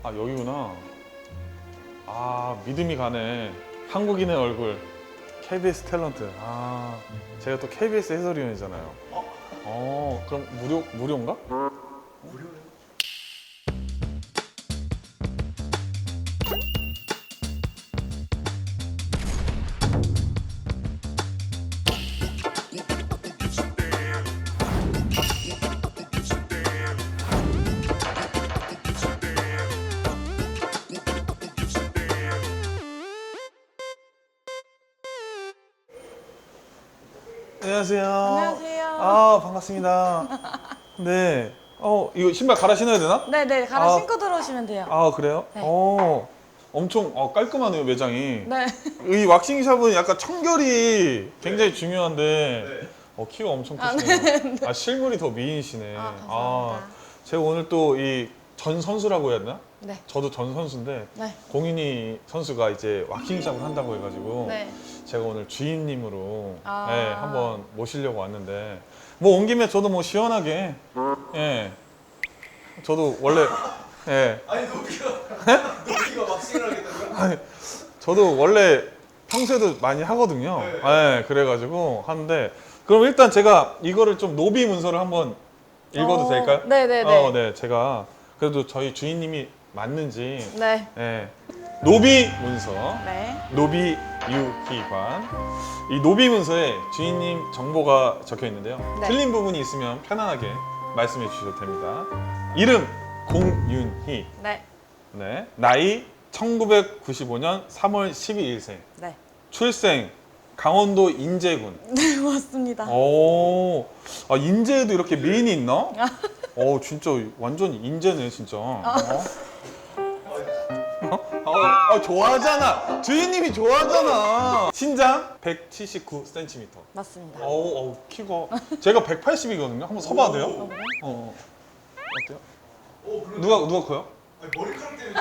아, 여기구나. 아, 믿음이 가네. 한국인의 얼굴. KBS 탤런트. 아, 제가 또 KBS 해설위원이잖아요. 그럼 무료인가? 무료요? 안녕하세요. 안녕하세요. 아, 반갑습니다. 네. 이거 신발 갈아 신어야 되나? 네네, 갈아 아. 신고 들어오시면 돼요. 아, 그래요? 네. 엄청 깔끔하네요, 매장이. 네. 이 왁싱샵은 약간 청결이 굉장히 중요한데 키가 엄청 크시네요. 아, 실물이 더 미인이시네. 감사합니다. 제가 오늘 또 이 전 선수라고 해야 되나? 네. 저도 전 선수인데 네. 공인이 선수가 이제 왁싱샵을 한다고 해가지고 네. 제가 오늘 주인님으로 아. 네, 한번 모시려고 왔는데 뭐 온 김에 저도 뭐 시원하게 예 저도 원래 예 아니 노비가 왁싱을 하겠다고요? 아니, 저도 원래 평소에도 많이 하거든요. 네. 네, 그래가지고 하는데 그럼 일단 제가 이거를 좀 노비 문서를 한번 읽어도 될까요? 네네네. 네, 제가 그래도 저희 주인님이 맞는지 네. 네. 노비 문서, 네. 노비 유희관. 이 노비 문서에 주인님 정보가 적혀 있는데요. 네. 틀린 부분이 있으면 편안하게 말씀해 주셔도 됩니다. 이름 공윤희. 네. 네. 나이 1995년 3월 12일생. 네. 출생 강원도 인제군. 네, 맞습니다. 인제에도 이렇게 미인이 있나? 진짜 완전 인제네 진짜. 좋아하잖아. 주인님이 좋아하잖아. 신장 179cm. 맞습니다. 키가 제가 180이거든요. 한번 서봐도 돼요? 어때요? 그럼 누가 커요? 아니, 머리카락 때문에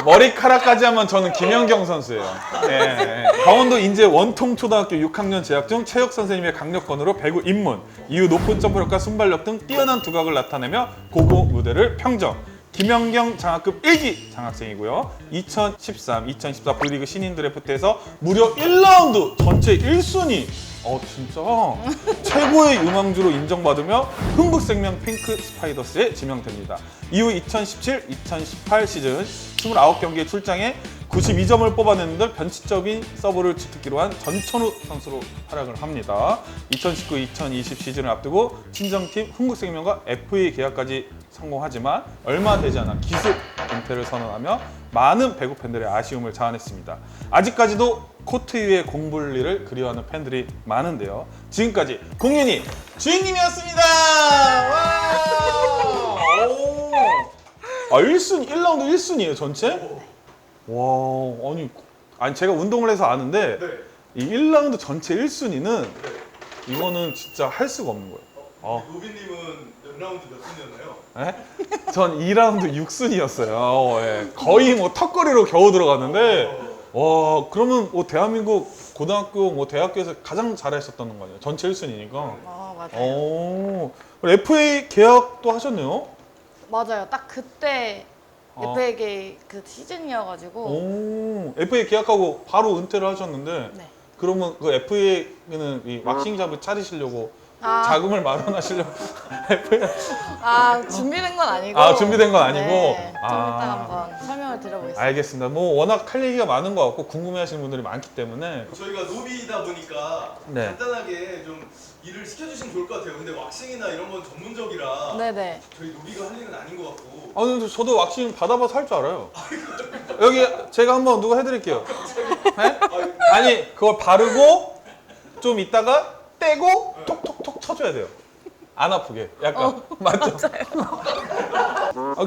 머리카락까지 하면 저는 김연경 선수예요. 예. 강원도 인제 원통초등학교 6학년 재학 중 체육 선생님의 강력권으로 배구 입문, 이후 높은 점프력과 순발력 등 뛰어난 두각을 나타내며 고고 무대를 평정. 김연경 장학금 1기 장학생이고요. 2013, 2014 V리그 신인 드래프트에서 무려 1라운드 전체 1순위. 진짜 최고의 유망주로 인정받으며 흥국생명 핑크 스파이더스에 지명됩니다. 이후 2017, 2018 시즌 29경기에 출장해 92점을 뽑아내는 등 변칙적인 서브를 주특기로 한 전천후 선수로 활약을 합니다. 2019-2020 시즌을 앞두고 친정팀 흥국생명과 FA 계약까지 성공하지만 얼마 되지 않아 기습 은퇴를 선언하며 많은 배구 팬들의 아쉬움을 자아냈습니다. 아직까지도 코트 위의 공불리를 그리워하는 팬들이 많은데요. 지금까지 공윤희 주인님이었습니다. 와! 오! 1라운드 1순위예요 전체? 와, 아니 제가 운동을 해서 아는데 네. 이 1라운드 전체 1순위는 이거는 진짜 할 수가 없는 거예요. 노비님은 몇 라운드 몇 순이었나요? 네? 전 2라운드 6순위였어요. 예. 거의 뭐 턱걸이로 겨우 들어갔는데 와, 그러면 뭐 대한민국 고등학교 뭐 대학교에서 가장 잘하셨다는 거 아니에요? 전체 1순위니까. 맞아요. FA 계약도 하셨네요. 맞아요. 딱 그때 아. FA 그 시즌이어가지고. FA 계약하고 바로 은퇴를 하셨는데 네. 그러면 그 FA는 이 왁싱샵을 차리시려고 자금을 마련하시려고 준비된 건 아니고. 준비된 건 아니고. 네, 좀 이따 한번 설명을 드려보겠습니다. 알겠습니다. 뭐 워낙 할 얘기가 많은 것 같고 궁금해하시는 분들이 많기 때문에 저희가 노비다 보니까 네. 간단하게 좀 일을 시켜주시면 좋을 것 같아요. 근데 왁싱이나 이런 건 전문적이라 네네. 저희 노비가 할 일은 아닌 것 같고. 근데 저도 왁싱 받아봐서 할 줄 알아요. 여기 제가 한번 누가 해드릴게요. 네? 아니 그걸 바르고 좀 있다가 떼고 톡톡톡 쳐줘야 돼요. 안 아프게 약간 맞죠?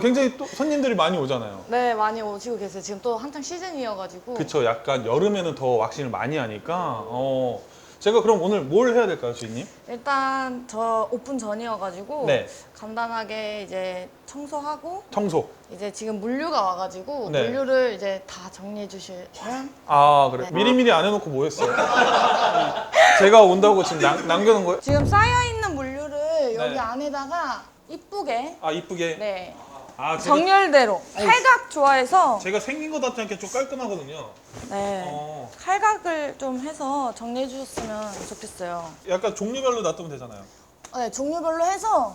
굉장히 또 손님들이 많이 오잖아요. 네, 많이 오시고 계세요. 지금 또 한창 시즌이어가지고. 그쵸, 약간 여름에는 더 왁싱을 많이 하니까 제가 그럼 오늘 뭘 해야 될까요, 주인님? 일단 저 오픈 전이어가지고 네. 간단하게 이제 청소하고 청소. 이제 지금 물류가 와가지고 네. 물류를 이제 다 정리해 주시면. 그래. 네. 미리미리 안 해놓고 뭐 했어요? 제가 온다고 지금 남겨놓은 거예요? 지금 쌓여 있는 물류를 여기 네. 안에다가 이쁘게. 아 이쁘게. 네. 아 제가, 정렬대로. 칼각 좋아해서. 제가 생긴 것 같지 않게 좀 깔끔하거든요. 네. 어. 칼각을 좀 해서 정리해 주셨으면 좋겠어요. 약간 종류별로 놔두면 되잖아요. 네, 종류별로 해서.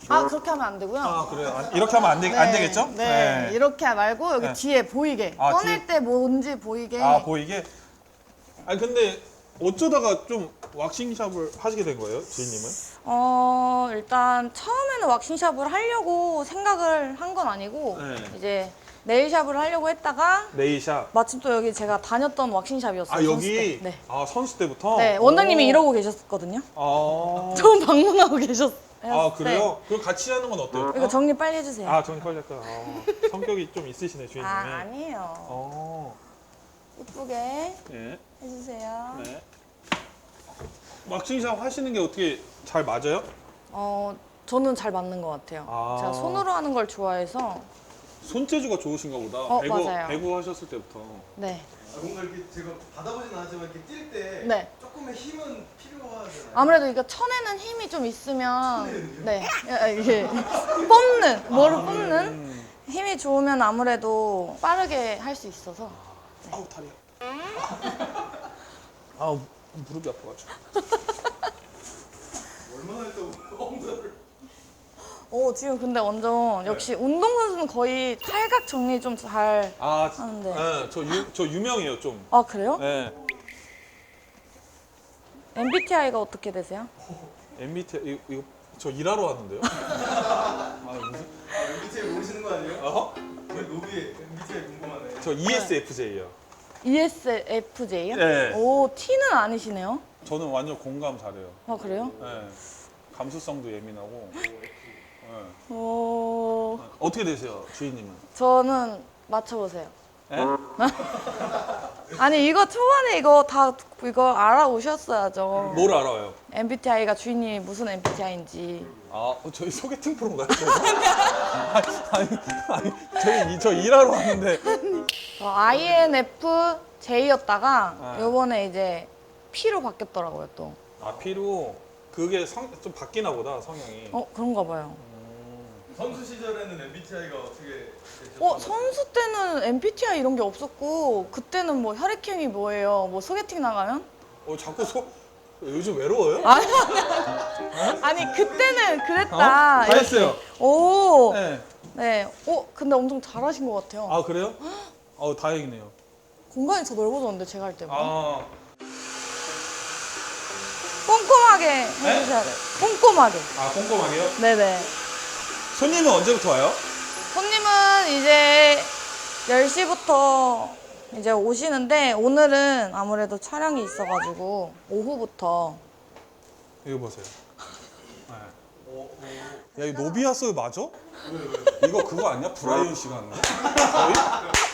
아, 그렇게 하면 안 되고요. 아 그래요? 이렇게 하면 안 되겠죠? 네. 이렇게 말고 여기 네. 뒤에 보이게. 아, 꺼낼 때 뭔지 보이게. 아 보이게? 아니 근데 어쩌다가 좀 왁싱샵을 하시게 된 거예요, 주인님은? 일단 처음에는 왁싱샵을 하려고 생각을 한 건 아니고 네. 이제 네일샵을 하려고 했다가 네일샵. 마침 또 여기 제가 다녔던 왁싱샵이었어요. 아 선수 여기? 때. 네. 아 선수 때부터? 네, 원장님이 오. 이러고 계셨거든요. 아, 처음 방문하고 계셨어요. 아 그래요? 그럼 같이 하는 건 어때요? 이거 정리 빨리 해주세요. 아 정리 빨리 할까? 성격이 좀 있으시네 주인님이. 아니에요. 어. 이쁘게 네. 해주세요. 네. 왁싱샵 하시는 게 어떻게 잘 맞아요? 저는 잘 맞는 것 같아요. 아. 제가 손으로 하는 걸 좋아해서. 손재주가 좋으신가 보다. 맞아요. 배구 하셨을 때부터. 네. 뭔가 이렇게 제가 받아보진 않았지만 이렇게 뛸 때 네. 조금의 힘은 필요하잖아요. 아무래도 이거 쳐내는 힘이 좀 있으면 네 이게 뽑는 뭐를 뽑는 힘이 좋으면 아무래도 빠르게 할 수 있어서. 아우 다리야. 아우 무릎이 아파가지고. 얼마나 했다고 엉덩이를. 지금 근데 완전 역시 운동선수는 거의 칼각 정리 좀 잘. 아, 하는데. 네, 저 유명해요 좀. 아 그래요? 네. MBTI가 어떻게 되세요? MBTI 이거 저 일하러 왔는데요. 아 무슨? MBTI 모르시는 거 아니에요? 어? 우리 노비의 MBTI 궁금하네. 저 ESFJ예요. ESFJ요? 네. 오 T는 아니시네요. 저는 완전 공감 잘해요. 아 그래요? 네. 감수성도 예민하고. 네. 오 어떻게 되세요, 주인님은? 저는 맞춰보세요. 네? 아니 이거 초반에 이거 알아오셨어야죠. 뭘 알아요? MBTI가 주인님이 무슨 MBTI인지. 아, 저희 소개팅 프로인가요? 아니, 저 일하러 왔는데. 저 INFJ였다가 아. 요번에 이제 P로 바뀌었더라고요 또. 아, 피로 그게 좀 바뀌나 보다, 성향이. 그런가 봐요. 선수 시절에는 MBTI가 어떻게 되셨어요? 선수 때는 MBTI 이런 게 없었고 그때는 뭐 혈액형이 뭐예요? 뭐 소개팅 나가면? 자꾸 요즘 외로워요? 아니 그때는 그랬다. 다 이렇게. 했어요. 오. 네. 네. 근데 엄청 잘하신 것 같아요. 아, 그래요? 다행이네요. 공간이 더 넓어졌는데 제가 할 때보다. 아, 꼼꼼하게 해주셔야 돼요. 꼼꼼하게. 꼼꼼하게요? 네네. 손님은 언제부터 와요? 손님은 이제 10시부터 이제 오시는데 오늘은 아무래도 촬영이 있어가지고 오후부터. 이거 보세요. 네. 야, 이거 노비아스 맞아? 이거 그거 아니야? 브라이언 씨가 하는 거? 거의?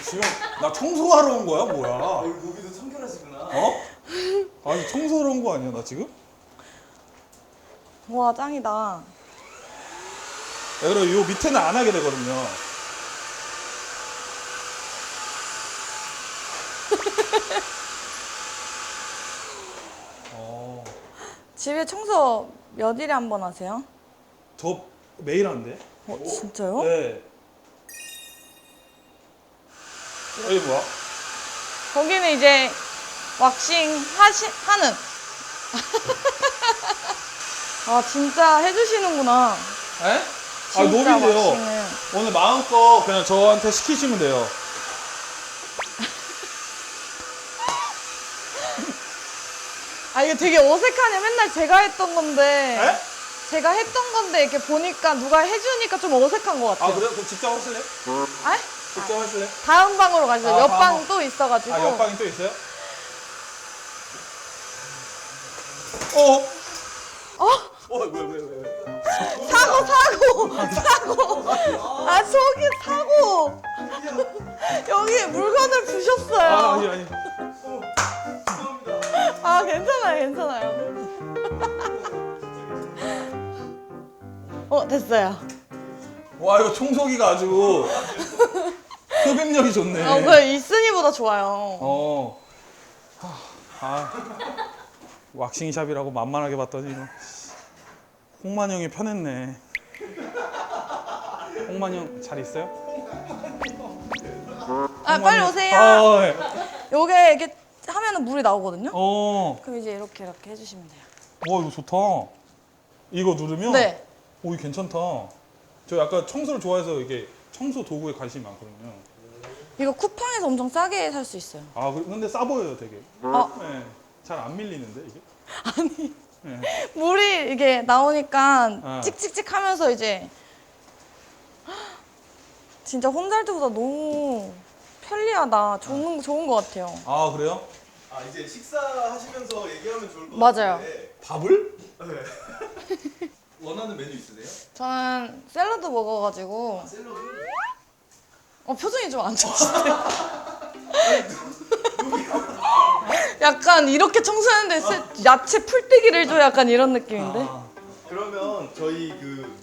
지금 나 청소하러 온 거야? 뭐야? 우리 노비도 청결하시구나. 어? 아니 청소하러 온 거 아니야 나 지금? 와 짱이다. 그리고 요 밑에는 안 하게 되거든요. 집에 청소 몇 일에 한 번 하세요? 저 매일 한대. 진짜요? 네. 여기 뭐야? 거기는 이제 왁싱 하는. 아 진짜 해주시는구나. 에? 아 진짜 노비인데요. 왁싱을. 오늘 마음껏 그냥 저한테 시키시면 돼요. 아 이게 되게 어색하네. 맨날 제가 했던 건데. 에? 제가 했던 건데 이렇게 보니까 누가 해주니까 좀 어색한 것 같아요. 아 그래요? 그럼 직접 하실래? 아? 직접 하실래? 다음 방으로 가시죠. 아, 옆방 다음 또 있어가지고. 아 옆방이 또 있어요? 왜? 사고. 아 저기 사고. 여기 물건을 부셨어요. 아니. 아 괜찮아요. 됐어요. 와 이거 청소기가 아주 흡입력이 좋네. 그 이슨이보다 좋아요. 왁싱샵이라고 만만하게 봤더니 이거 홍만형이 편했네. 홍만 형 잘 있어요? 아, 빨리 오세요. 네. 요게 이렇게 하면은 물이 나오거든요. 어. 그럼 이제 이렇게 해주시면 돼요. 와 이거 좋다. 이거 누르면 네. 오 이거 괜찮다. 저 약간 청소를 좋아해서 이게 청소 도구에 관심이 많거든요. 이거 쿠팡에서 엄청 싸게 살 수 있어요. 아 근데 싸 보여요 되게. 어, 네. 잘 안 밀리는데 이게? 아니. 네. 물이 이게 나오니까 어. 찍찍찍 하면서 이제 진짜 혼자 할 때보다 너무 편리하다. 좋은 것 같아요. 아 그래요? 아 이제 식사하시면서 얘기하면 좋을 것 맞아요. 같은데. 밥을? 네. 원하는 메뉴 있으세요? 저는 샐러드 먹어가지고 샐러드? 표정이 좀 안 좋으시대요. 약간 이렇게 청소했는데 야채 풀떼기를 줘 약간 이런 느낌인데. 그러면 저희 그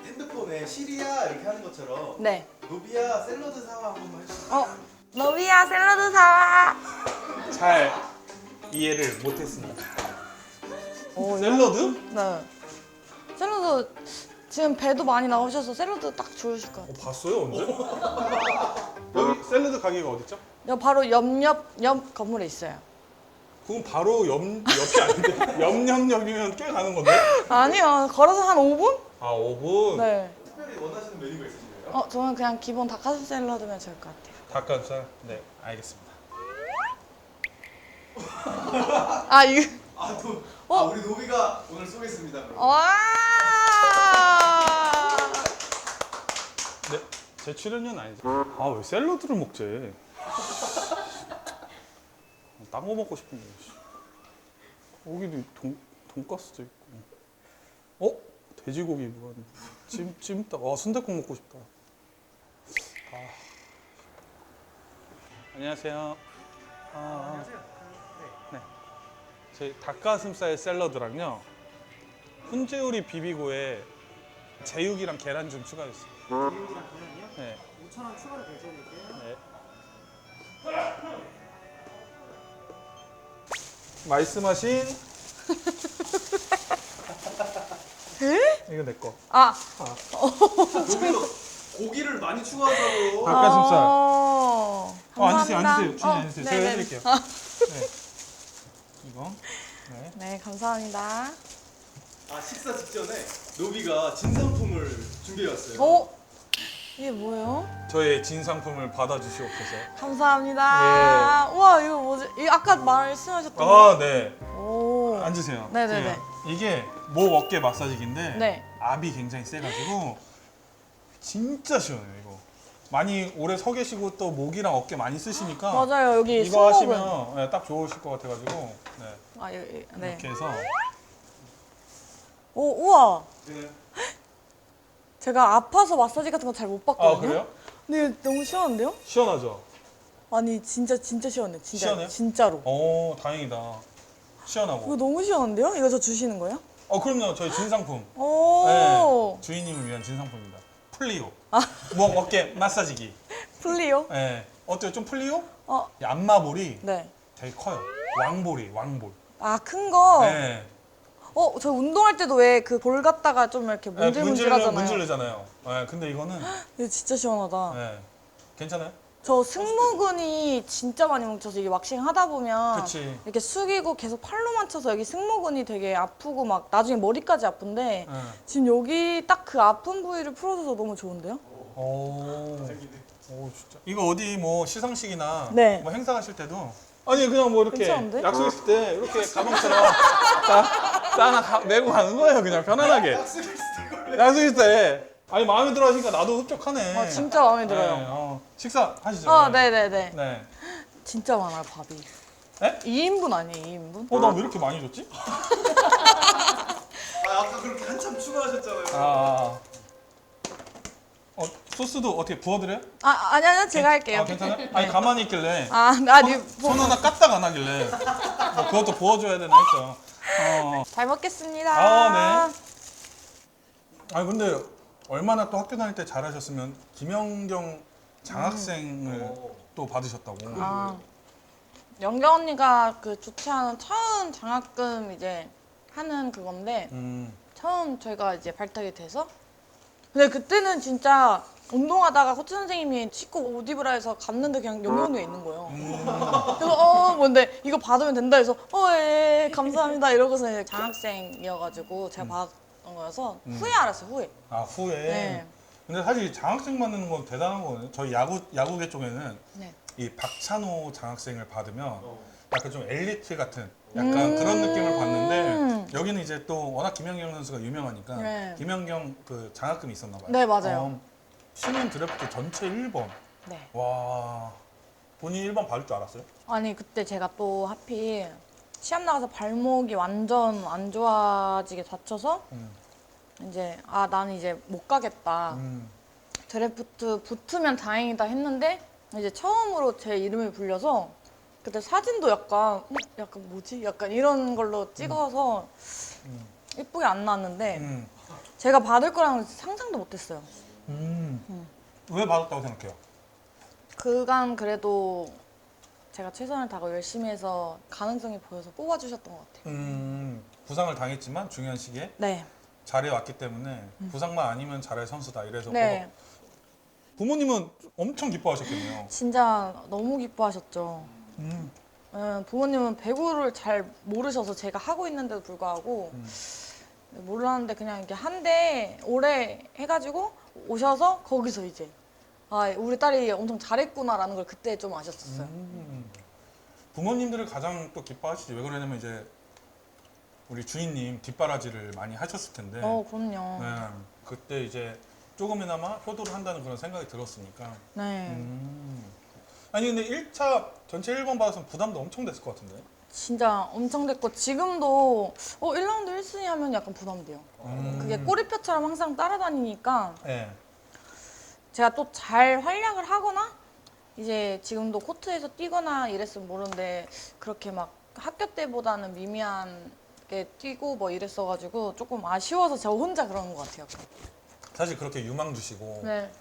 핸드폰에 시리아 이렇게 하는 것처럼 네. 노비야 샐러드 사와 한 번만 해주세요. 너비야 샐러드 사와. 잘 이해를 못했습니다. 오, 샐러드? 네. 샐러드 지금 배도 많이 나오셔서 샐러드 딱 좋으실 것 같아요. 봤어요 언제? 여기 샐러드 가게가 어딨죠? 바로 옆 건물에 있어요. 그건 바로 옆이 아닌데 옆옆옆이면 꽤 가는 건데? 아니요. 걸어서 한 5분? 아 5분? 네. 특별히 원하시는 메뉴가 있으신가요? 저는 그냥 기본 닭가슴 샐러드면 좋을 것 같아요. 닭가슴살? 네 알겠습니다. 아, 이거. 우리 노비가 오늘 쏘겠습니다. 그럼. 와! 네, 제 출연료는 아니죠. 아 왜 샐러드를 먹지? 딴 거 먹고 싶은데. 여기도 돈가스도 있고. 돼지고기 뭐가 찜닭. 순댓국 먹고 싶다. 안녕하세요. 안녕하세요. 네. 제 닭가슴살 샐러드랑요. 훈제오리 비비고에 제육이랑 계란 좀 추가했어요. 제육이랑 계란이요? 네. 5,000원 추가로 결제해드릴게요. 네. 말씀하신 이거 내 거. 노비가 고기를 많이 추가하더라고요. 닭가슴살. 감사합니다. 앉으세요. 주인 앉으세요. 제가 네네. 해드릴게요. 네. 이거. 네. 네, 감사합니다. 식사 직전에 노비가 진상품을 준비해왔어요. 이게 뭐예요? 저의 진상품을 받아주시옵소서. 감사합니다. 우와, 이거 뭐지? 이거 아까 말씀하셨던 거? 아, 네. 오. 앉으세요. 네네네. 네. 이게 목 어깨 마사지기인데 네. 압이 굉장히 세가지고 진짜 시원해요. 이거 많이 오래 서 계시고 또 목이랑 어깨 많이 쓰시니까 맞아요. 여기 이거 승모근. 하시면 네, 딱 좋으실 것 같아가지고 네. 네. 이렇게 해서 우와. 네. 제가 아파서 마사지 같은 거 잘 못 받거든요. 아 그래요? 근데 너무 시원한데요? 시원하죠? 아니 진짜 시원해. 진짜 시원해요? 진짜로. 오 다행이다. 이거 시원하고. 너무 시원한데요? 이거 저 주시는 거예요? 그럼요. 저희 진상품. 오. 네, 주인님을 위한 진상품입니다. 플리오. 목 어깨 마사지기. 플리요? 네. 어때요? 좀 플리오? 어. 이 안마볼이 네. 되게 커요. 왕볼. 아, 큰 거. 네. 저 운동할 때도 왜 그 볼 갖다가 좀 이렇게 문질문질하잖아요. 문질르잖아요. 네, 근데 이거는 이거 진짜 시원하다. 네. 괜찮아요? 저 승모근이 진짜 많이 뭉쳐서 이게 왁싱 하다 보면 그치. 이렇게 숙이고 계속 팔로만 쳐서 여기 승모근이 되게 아프고 막 나중에 머리까지 아픈데 네. 지금 여기 딱 그 아픈 부위를 풀어줘서 너무 좋은데요? 오, 진짜. 이거 어디 뭐 시상식이나 네. 뭐 행사하실 때도 아니 그냥 뭐 이렇게 괜찮은데? 약속 있을 때 이렇게 가방처럼 딱 하나 메고 가는 거예요. 그냥 편안하게. 약속 있을 때. 아니 마음에 들어 하시니까 나도 흡족하네. 진짜 마음에 들어요. 네, 식사 하시죠. 네네네. 네. 진짜 많아요, 밥이. 네? 2인분 아니에요, 2인분? 나 왜 이렇게 많이 줬지? 아까 그렇게 한참 추가하셨잖아요. 소스도 어떻게 부어드려요? 아니요, 제가 할게요. 괜찮아요? 아니 가만히 있길래 손 하나 까딱 안 하길래 뭐 그것도 부어줘야 되나 했죠. 잘 먹겠습니다. 네. 아니 근데 얼마나 또 학교 다닐 때 잘하셨으면 김연경 장학생을 또 받으셨다고. 연경 언니가 그 주최하는 처음 장학금 이제 하는 그건데 처음 저희가 이제 발탁이 돼서 근데 그때는 진짜 운동하다가 코치 선생님이 씻고 옷 입으라 해서 갔는데 그냥 영영도에 있는 거예요. 그래서 뭔데 이거 받으면 된다 해서 감사합니다 이러고서 이제 장학생이어가지고 제가 받았던 거여서 후에 알았어요. 후에. 아 후에. 네. 근데 사실 장학생 받는 건 대단한 거거든요. 저희 야구계 쪽에는 네. 이 박찬호 장학생을 받으면 약간 좀 엘리트 같은 약간 그런 느낌을 받는데 여기는 이제 또 워낙 김연경 선수가 유명하니까 네. 김연경 그 장학금이 있었나 봐요. 네, 맞아요. 신인 드래프트 전체 1번. 네. 와. 본인이 1번 받을 줄 알았어요? 아니 그때 제가 또 하필 시합 나가서 발목이 완전 안 좋아지게 다쳐서 이제 나는 이제 못 가겠다. 드래프트 붙으면 다행이다 했는데 이제 처음으로 제 이름이 불려서 그때 사진도 약간 약간 뭐지? 약간 이런 걸로 찍어서 예쁘게 안 나왔는데 제가 받을 거라는 상상도 못했어요. 왜 받았다고 생각해요? 그간 그래도 제가 최선을 다하고 열심히 해서 가능성이 보여서 뽑아주셨던 것 같아요. 부상을 당했지만 중요한 시기에 네. 잘해왔기 때문에 부상만 아니면 잘할 선수다 이래서 네. 부모님은 엄청 기뻐하셨겠네요. 진짜 너무 기뻐하셨죠. 부모님은 배구를 잘 모르셔서 제가 하고 있는데도 불구하고 몰랐는데 그냥 이렇게 한 대 오래 해가지고 오셔서 거기서 이제 우리 딸이 엄청 잘했구나라는 걸 그때 좀 아셨었어요. 부모님들을 가장 또 기뻐하시죠. 왜 그러냐면 이제 우리 주인님 뒷바라지를 많이 하셨을 텐데 그럼요. 네, 그때 이제 조금이나마 효도를 한다는 그런 생각이 들었으니까 네. 아니 근데 1차 전체 1번 받았으면 부담도 엄청 됐을 것 같은데 진짜 엄청 됐고 지금도 1라운드 1순위 하면 약간 부담돼요. 그게 꼬리표처럼 항상 따라다니니까 네. 제가 또 잘 활약을 하거나 이제 지금도 코트에서 뛰거나 이랬으면 모르는데 그렇게 막 학교 때보다는 미미하게 뛰고 뭐 이랬어가지고 조금 아쉬워서 저 혼자 그러는 것 같아요. 사실 그렇게 유망 주시고 네.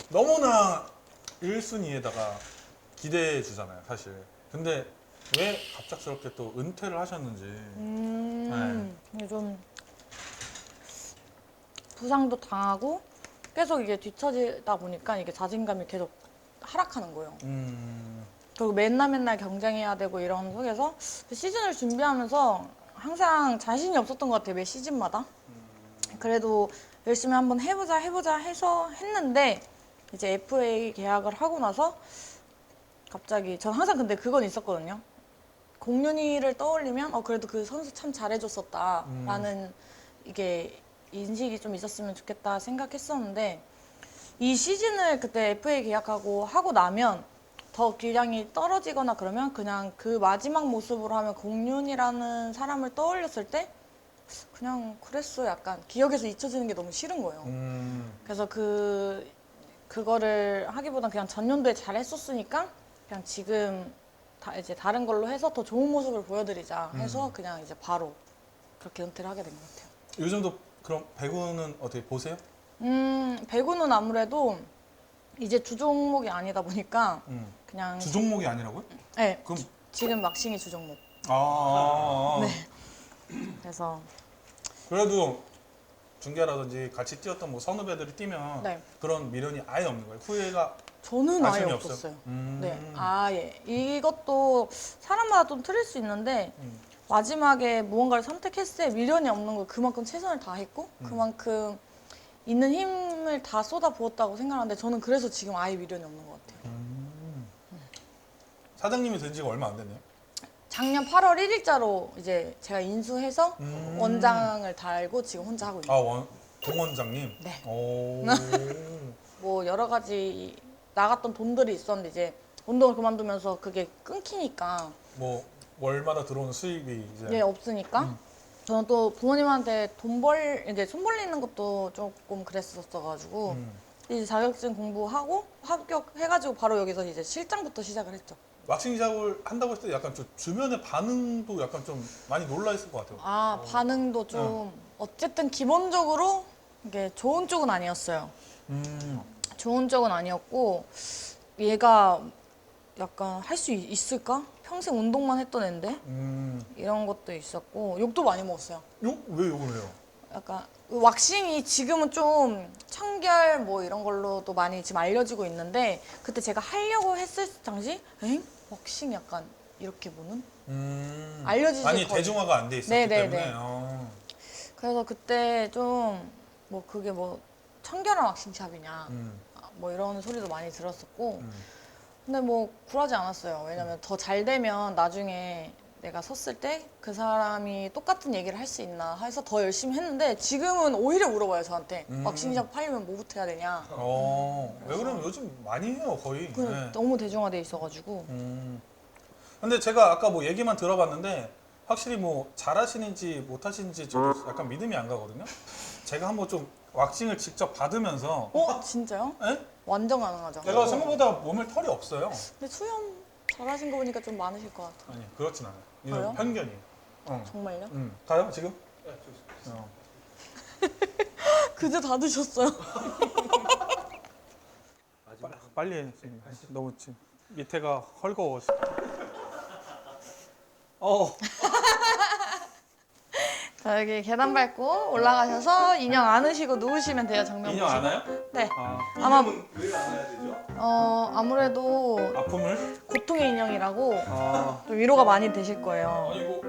너무나 1순위에다가 기대해 주잖아요 사실. 근데 왜 갑작스럽게 또 은퇴를 하셨는지 이게 좀 부상도 당하고 계속 이게 뒤처지다 보니까 이게 자신감이 계속 하락하는 거예요. 그리고 맨날 경쟁해야 되고 이런 속에서 시즌을 준비하면서 항상 자신이 없었던 것 같아요. 매 시즌마다. 그래도 열심히 한번 해보자 해서 했는데 이제 FA 계약을 하고 나서 갑자기 전 항상 근데 그건 있었거든요. 공윤이를 떠올리면 그래도 그 선수 참 잘해줬었다라는 이게 인식이 좀 있었으면 좋겠다 생각했었는데 이 시즌을 그때 FA 계약하고 하고 나면 더 기량이 떨어지거나 그러면 그냥 그 마지막 모습으로 하면 공윤이라는 사람을 떠올렸을 때 그냥 그랬어 약간 기억에서 잊혀지는 게 너무 싫은 거예요. 그래서 그거를 하기보단 그냥 전년도에 잘 했었으니까 그냥 지금 이제 다른 걸로 해서 더 좋은 모습을 보여드리자 해서 그냥 이제 바로 그렇게 은퇴를 하게 된 것 같아요. 요즘도 그럼 배구는 어떻게 보세요? 배구는 아무래도 이제 주 종목이 아니다 보니까 그냥 주 종목이 아니라고요? 네, 그럼 지금 막싱이 주 종목. 네. 그래서 그래도 중계라든지 같이 뛰었던 뭐 선후배들이 뛰면 네. 그런 미련이 아예 없는 거예요. 후회가 저는 아예 아쉬움이 없었어요. 없어요? 네, 아예 이것도 사람마다 좀 틀릴 수 있는데 마지막에 무언가를 선택했을 때 미련이 없는 거 그만큼 최선을 다했고 그만큼 있는 힘을 다 쏟아부었다고 생각하는데 저는 그래서 지금 아예 미련이 없는 것 같아요. 사장님이 된 지가 얼마 안 됐네요. 작년 8월 1일자로 이제 제가 인수해서 원장을 달고 지금 혼자 하고 있는. 동원장님. 네. 오. 뭐 여러 가지 나갔던 돈들이 있었는데 이제 운동을 그만두면서 그게 끊기니까 뭐 월마다 들어오는 수입이 이제 예 없으니까 저는 또 부모님한테 이제 손 벌리는 것도 조금 그랬었어가지고 이제 자격증 공부하고 합격해가지고 바로 여기서 이제 실장부터 시작을 했죠. 왁싱 시작을 한다고 했을 때 약간 좀 주변의 반응도 약간 좀 많이 놀라 있을 것 같아요. 반응도 좀 어쨌든 기본적으로 이게 좋은 쪽은 아니었어요. 좋은 쪽은 아니었고 얘가 약간 할 수 있을까? 평생 운동만 했던 애인데 이런 것도 있었고 욕도 많이 먹었어요. 왜 욕을 해요? 약간 왁싱이 지금은 좀 청결 뭐 이런 걸로도 많이 지금 알려지고 있는데 그때 제가 하려고 했을 당시 엥? 왁싱 약간 이렇게 보는? 알려지지 많이 거의- 대중화가 안 돼 있었기 네네네. 때문에. 그래서 그때 좀 뭐 그게 뭐 청결한 왁싱샵이냐 음. 뭐 이런 소리도 많이 들었었고 근데 뭐 굴하지 않았어요. 왜냐면 더 잘 되면 나중에 내가 섰을 때 그 사람이 똑같은 얘기를 할 수 있나 해서 더 열심히 했는데 지금은 오히려 물어봐요 저한테 왁싱샵 하려면 뭐부터 해야 되냐. 왜 그러면 요즘 많이 해요 거의. 그 네. 너무 대중화돼 있어가지고 근데 제가 아까 뭐 얘기만 들어봤는데 확실히 뭐 잘하시는지 못하시는지 저도 약간 믿음이 안 가거든요. 제가 한번 좀 왁싱을 직접 받으면서 진짜요? 에? 완전 가능하죠. 제가 생각보다 몸에 털이 없어요. 근데 수염 잘하신 거 보니까 좀 많으실 것 같아요. 아니 그렇진 않아요. 그래요? 이건 편견이에요. 정말요? 가요 지금? 네, 좋습니다. 어. 그제 다 드셨어요? 빨리 해. 지금. 너무 지금 밑에가 헐거워서. 자 여기 계단 밟고 올라가셔서 인형 안으시고 누우시면 돼요. 정면 인형 보시고. 안아요? 네. 아, 아마 왜 안 해야 되죠? 아무래도 아픔을? 고통의 인형이라고 아, 좀 위로가 많이 되실 거예요. 아니 이거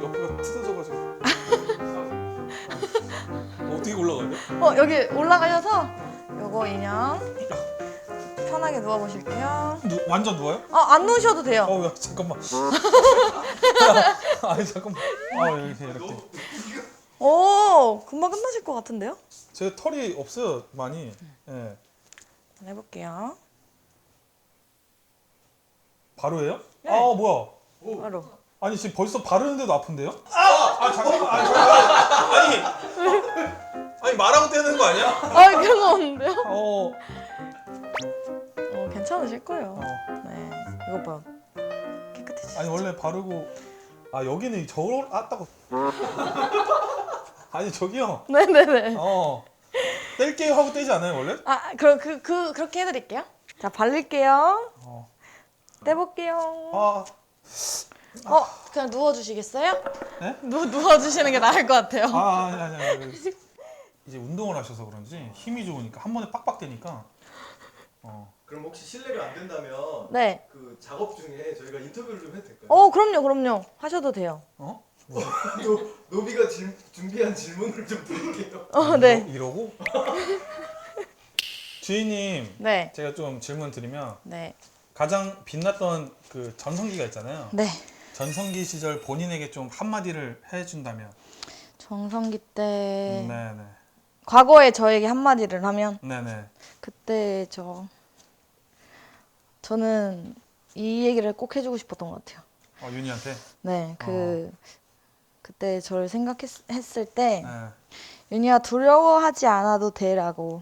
옆에가 뜯어져가지고. 어떻게 올라가야 돼? 여기 올라가셔서 요거 인형 편하게 누워보실게요. 완전 누워요? 안 누우셔도 돼요. 야, 잠깐만. 아니 잠깐만. 이렇게. 오 금방 끝나실 것 같은데요? 제 털이 없어요 많이. 예. 한번 해볼게요. 바로 해요? 네. 뭐야? 바로. 아니 지금 벌써 바르는데도 아픈데요? 잠깐만. 아니 말하고 떼는 거 아니야? 그런 거 없는데요? 괜찮으실 거예요. 네. 이거 봐요. 깨끗해지죠? 아니 원래 바르고 여기는 저걸 따고. 아니 저기요. 네네네. 뗄게요 하고 떼지 않아요 원래? 그럼 그렇게 해드릴게요. 자, 바를게요. 떼볼게요. 그냥 누워주시겠어요? 네? 누워주시는 게 나을 것 같아요. 아니. 이제 운동을 하셔서 그런지 힘이 좋으니까 한 번에 빡빡 되니까. 그럼 혹시 실례가 안 된다면 네. 그 작업 중에 저희가 인터뷰를 좀 해도 될까요? 그럼요. 하셔도 돼요. 노비가 준비한 질문을 좀 드릴게요. 네. 이러고? 주인님, 네. 제가 좀 질문 드리면 네. 가장 빛났던 그 전성기가 있잖아요. 네. 전성기 시절 본인에게 좀 한마디를 해준다면. 정성기 때 네네. 과거에 저에게 한마디를 하면 네네. 그때 저는 이 얘기를 꼭 해주고 싶었던 것 같아요. 윤희한테. 네, 그때 저를 생각했을 때 네. 윤희야 두려워하지 않아도 돼라고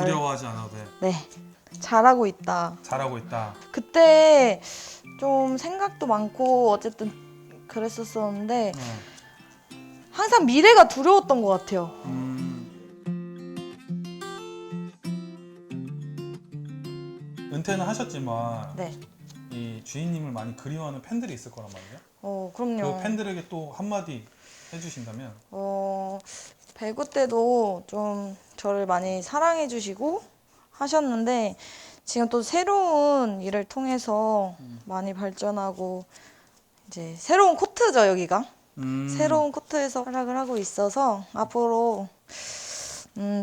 두려워하지 않아도 돼. 네, 잘하고 있다. 잘하고 있다. 그때 좀 생각도 많고 어쨌든 그랬었었는데 항상 미래가 두려웠던 것 같아요. 은퇴는 하셨지만 네, 이 주인님을 많이 그리워하는 팬들이 있을 거란 말이에요. 그럼요. 그 팬들에게 또 한마디 해주신다면. 배구 때도 좀 저를 많이 사랑해 주시고 하셨는데 지금 또 새로운 일을 통해서 많이 발전하고 이제 새로운 코트죠 여기가. 새로운 코트에서 활약을 하고 있어서 앞으로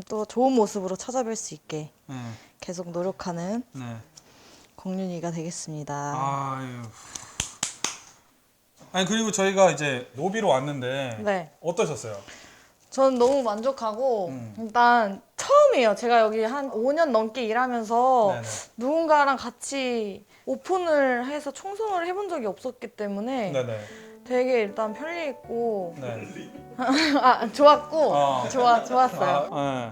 또 좋은 모습으로 찾아뵐 수 있게 계속 노력하는 네. 공윤이가 되겠습니다. 아유. 아니 그리고 저희가 이제 노비로 왔는데 네. 어떠셨어요? 저는 너무 만족하고 일단 처음이에요. 제가 여기 한 5년 넘게 일하면서 네네. 누군가랑 같이 오픈을 해서 청소를 해본 적이 없었기 때문에 네네. 되게 일단 편리했고 네. 좋았고 좋았어요. 네.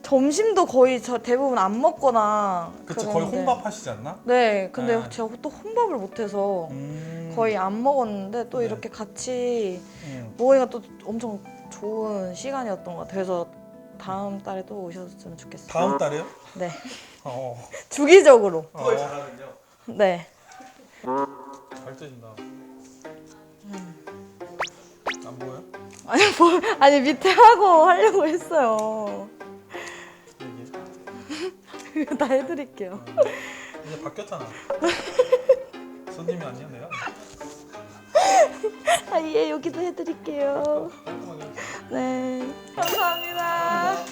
점심도 거의 저 대부분 안 먹거나 그치 거의 그랬는데. 혼밥 하시지 않나? 네, 근데 네. 제가 또 혼밥을 못해서 거의 안 먹었는데 또 네. 이렇게 같이 먹으니까 또 엄청 좋은 시간이었던 것 같아요. 그래서 다음 달에 또 오셨으면 좋겠어요. 다음 달에요? 네, 어. 주기적으로. 더 잘하면요. 네. 잘 떼진다. 안 보여요? 아니 밑에 하고 하려고 했어요. 이거 다 해드릴게요. 이제 바뀌었잖아. 손님이 아니었네요. 아, 예, 여기도 해드릴게요. 깔끔하게. 네, 감사합니다.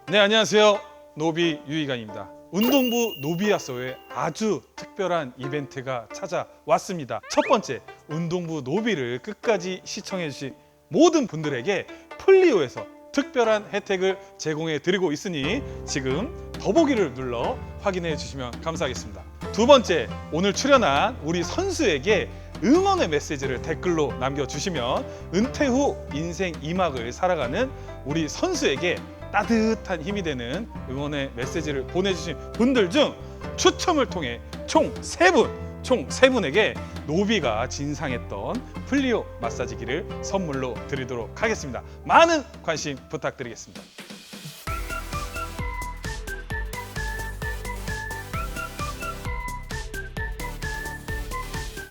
네, 안녕하세요. 노비 유희관입니다. 운동부 노비아소에 아주 특별한 이벤트가 찾아왔습니다. 첫 번째, 운동부 노비를 끝까지 시청해주신 모든 분들에게 플리오에서 특별한 혜택을 제공해 드리고 있으니 지금 더보기를 눌러 확인해 주시면 감사하겠습니다. 두 번째, 오늘 출연한 우리 선수에게 응원의 메시지를 댓글로 남겨주시면 은퇴 후 인생 2막을 살아가는 우리 선수에게 따뜻한 힘이 되는 응원의 메시지를 보내주신 분들 중 추첨을 통해 총 3분에게 노비가 진상했던 플리오 마사지기를 선물로 드리도록 하겠습니다. 많은 관심 부탁드리겠습니다.